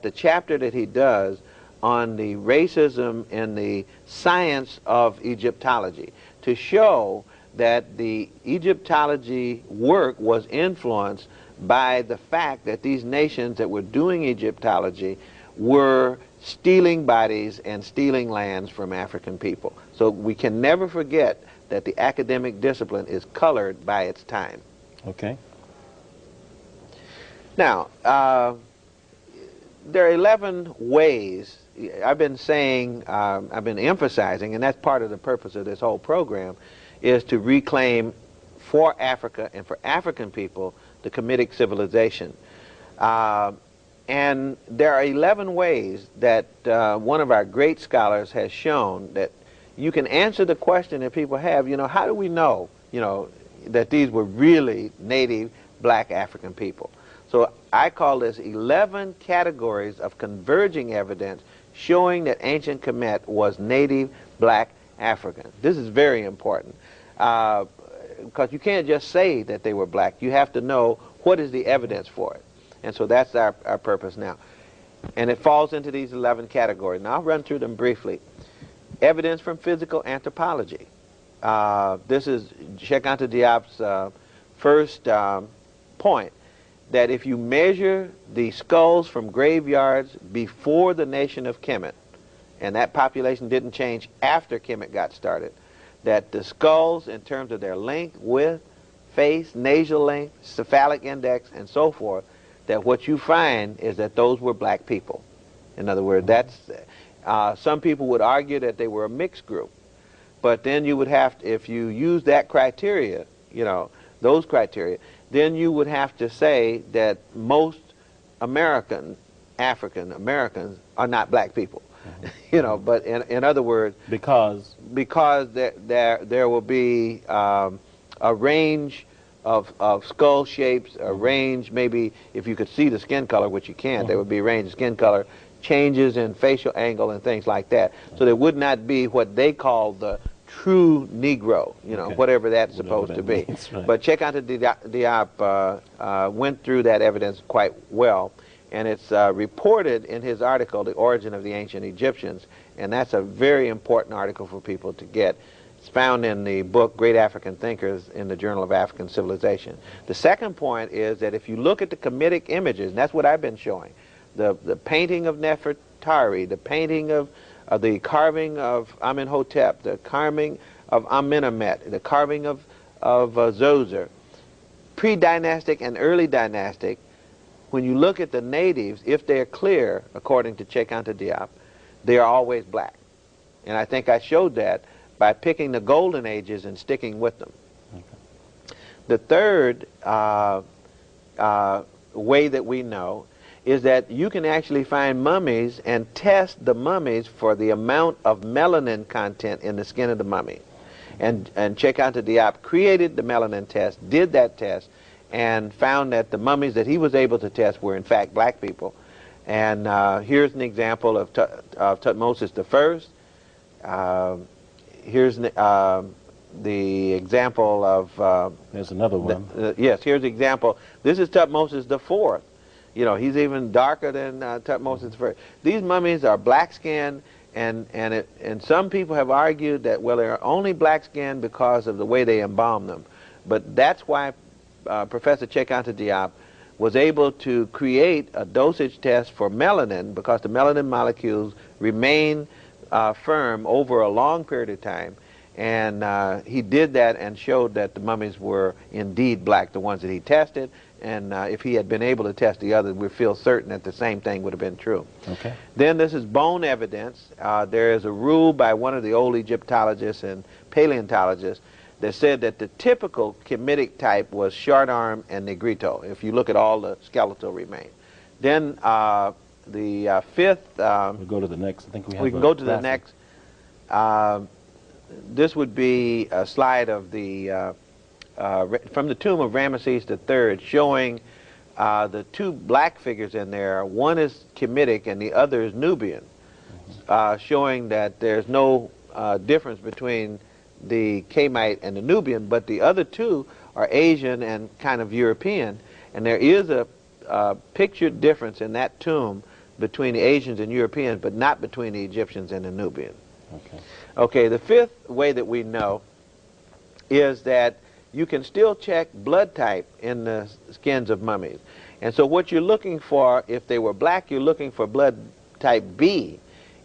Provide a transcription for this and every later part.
at the chapter that he does on the racism in the science of Egyptology, to show that the Egyptology work was influenced by the fact that these nations that were doing Egyptology were stealing bodies and stealing lands from African people. So we can never forget that the academic discipline is colored by its time. Okay. Now, there are 11 ways. I've been saying, I've been emphasizing, and that's part of the purpose of this whole program, is to reclaim for Africa and for African people the Kemetic civilization. And there are 11 ways that one of our great scholars has shown that you can answer the question that people have, how do we know, that these were really native black African people? So I call this 11 categories of converging evidence showing that ancient Kemet was native black African. This is very important because you can't just say that they were black. You have to know what is the evidence for it. And so that's our purpose now. And it falls into these 11 categories. Now I'll run through them briefly. Evidence from physical anthropology. This is Cheikh Anta Diop's first point, that if you measure the skulls from graveyards before the nation of Kemet, and that population didn't change after Kemet got started, that the skulls in terms of their length, width, face, nasal length, cephalic index, and so forth, that what you find is that those were black people. In other words, that's some people would argue that they were a mixed group, but then you would have to, if you use that criteria, those criteria, then you would have to say that most African Americans are not black people. But in other words, because there will be a range of skull shapes, a range, maybe if you could see the skin color, which you can't, there would be a range of skin color, changes in facial angle and things like that. So there would not be what they call the true Negro, whatever that's supposed to be. Right. But Cheikh Anta Diop went through that evidence quite well, and it's reported in his article, The Origin of the Ancient Egyptians, and that's a very important article for people to get. It's found in the book Great African Thinkers in the Journal of African Civilization. The second point is that if you look at the Kemetic images, and that's what I've been showing, the painting of Nefertari, the painting of the carving of Amenhotep, the carving of Amenemhet, the carving of Zoser, pre-dynastic and early dynastic, when you look at the natives, if they're clear, according to Cheikh Anta Diop, they are always black. And I think I showed that by picking the golden ages and sticking with them. Okay. The third way that we know is that you can actually find mummies and test the mummies for the amount of melanin content in the skin of the mummy. And Cheikh Anta Diop created the melanin test, did that test, and found that the mummies that he was able to test were in fact black people. And here's an example of Tutmosis I. Here's the example of... There's another one. Yes, here's the example. This is Tutmosis IV. He's even darker than Tutmosis I. These mummies are black-skinned, and some people have argued that, well, they're only black-skinned because of the way they embalm them. But that's why Professor Cheikh Anta Diop was able to create a dosage test for melanin, because the melanin molecules remain firm over a long period of time. And he did that and showed that the mummies were indeed black, the ones that he tested. And if he had been able to test the others, we feel certain that the same thing would have been true. Okay. Then this is bone evidence. There is a rule by one of the old Egyptologists and paleontologists that said that the typical Kemetic type was short arm and negrito, if you look at all the skeletal remains. Then the fifth... we'll go to the next. I think we have. We can go to the next. This would be a slide of the... from the tomb of Ramesses III, showing the two black figures in there. One is Kemetic and the other is Nubian, showing that there's no difference between the Kamite and the Nubian, but the other two are Asian and kind of European. And there is a pictured difference in that tomb between the Asians and Europeans, but not between the Egyptians and the Nubians. Okay. Okay, the fifth way that we know is that you can still check blood type in the skins of mummies. And so what you're looking for, if they were black, you're looking for blood type B.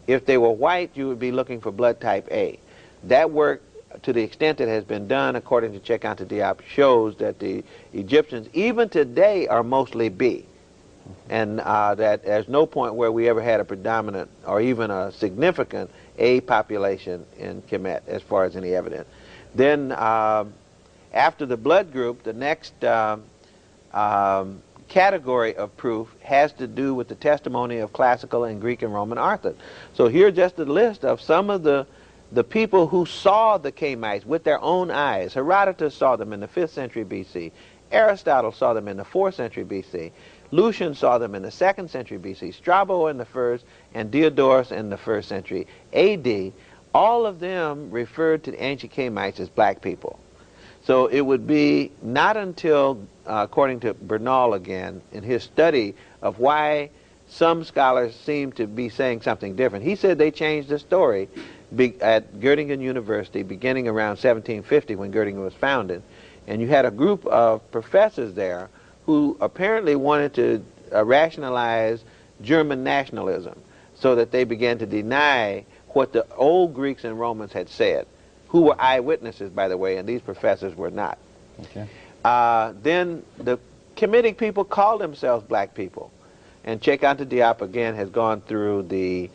If they were white, you would be looking for blood type A. That work, to the extent that has been done, according to Cheikh Anta Diop, shows that the Egyptians, even today, are mostly B. And that there's no point where we ever had a predominant or even a significant A population in Kemet, as far as any evidence. Then after the blood group, the next category of proof has to do with the testimony of classical and Greek and Roman authors. So here's just a list of some of the people who saw the Kemites with their own eyes. Herodotus saw them in the 5th century BC. Aristotle saw them in the 4th century BC. Lucian saw them in the 2nd century BC. Strabo in the 1st, and Diodorus in the 1st century AD. All of them referred to the ancient Kemites as black people. So it would be not until, according to Bernal again, in his study of why some scholars seem to be saying something different. He said they changed the story at Göttingen University beginning around 1750 when Göttingen was founded. And you had a group of professors there who apparently wanted to rationalize German nationalism, so that they began to deny what the old Greeks and Romans had said, who were eyewitnesses, by the way, and these professors were not. Okay. Then the Kemetic people called themselves black people. And Cheikh Anta Diop, again, has gone through the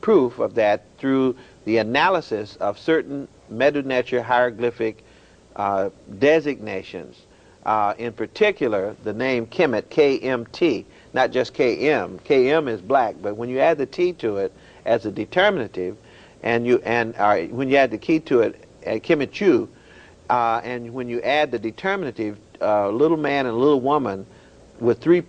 proof of that through the analysis of certain Medu Neter hieroglyphic designations. In particular, the name Kemet, K-M-T, not just K-M. K-M is black, but when you add the T to it as a determinative, and when you add the key to it, Kemetu, and when you add the determinative, little man and little woman with 3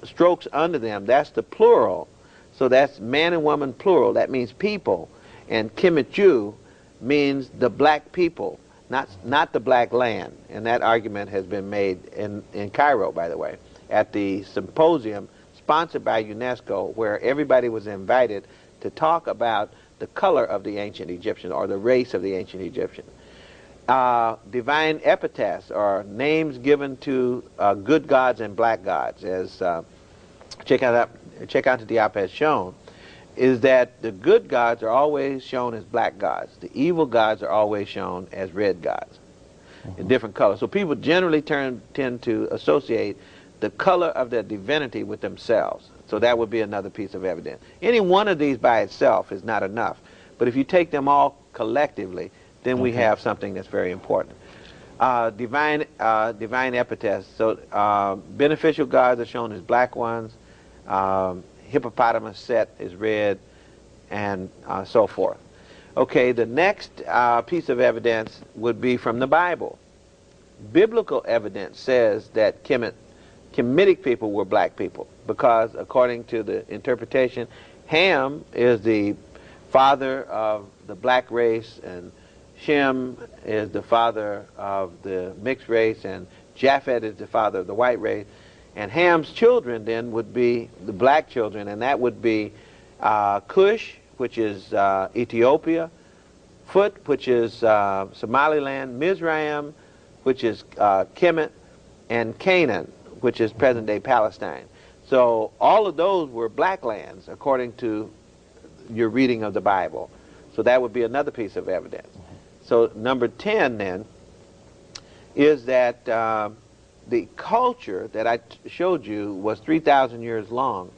strokes under them, that's the plural. So that's man and woman plural. That means people. And Kemetu means the black people, not the black land. And that argument has been made in Cairo, by the way, at the symposium sponsored by UNESCO, where everybody was invited to talk about the color of the ancient Egyptian, or the race of the ancient Egyptian. Divine epithets, or names given to good gods and black gods, as Cheikh Anta Diop has shown, is that the good gods are always shown as black gods. The evil gods are always shown as red gods, in different colors. So people generally tend to associate the color of their divinity with themselves. So that would be another piece of evidence. Any one of these by itself is not enough. But if you take them all collectively, then we have something that's very important. Divine epithets. So beneficial gods are shown as black ones. Hippopotamus Set is red, and so forth. Okay, the next piece of evidence would be from the Bible. Biblical evidence says that Kemetic people were black people, because according to the interpretation, Ham is the father of the black race, and Shem is the father of the mixed race, and Japhet is the father of the white race. And Ham's children then would be the black children, and that would be Cush, which is Ethiopia, Phut, which is Somaliland, Mizraim, which is Kemet, and Canaan, which is present-day Palestine. So all of those were black lands, according to your reading of the Bible. So that would be another piece of evidence. So number 10, then, is that the culture that I showed you was 3,000 years long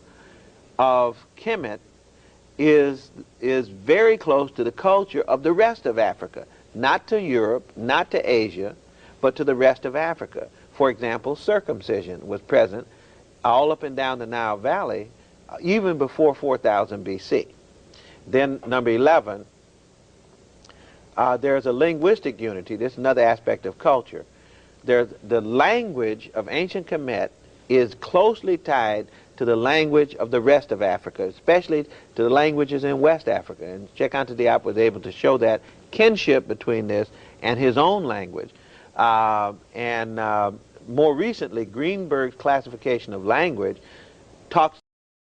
of Kemet is very close to the culture of the rest of Africa. Not to Europe, not to Asia, but to the rest of Africa. For example, circumcision was present all up and down the Nile Valley even before 4000 BC. Then number 11, there's a linguistic unity. This is another aspect of culture. The language of ancient Kemet is closely tied to the language of the rest of Africa, especially to the languages in West Africa. And Cheikh Anta Diop was able to show that kinship between this and his own language. More recently, Greenberg's classification of language talks